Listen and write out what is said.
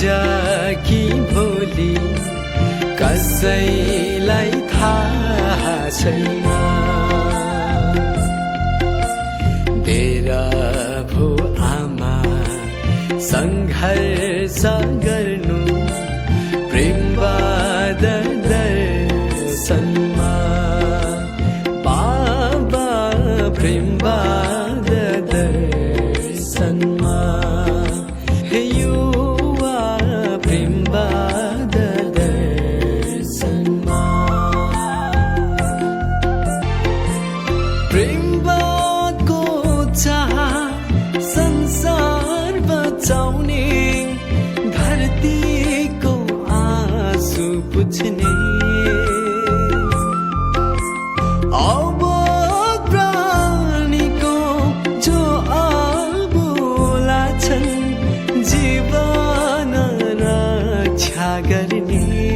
कि भोलि कसैलाई थाहा छैन। मेरा भो आमा सङ्घर्ष गर्नु प्रेमवाद दर्शनमा, बाबा प्रेमवाद दर्शनमा, युवा प्रेमवाद दर्शनमा। प्रेमवादको चाह संसार बचाउने, धरतीको आँसु पुछ्ने, अब प्राणीको जो आबोला छन् जीवन रक्षा गर्ने।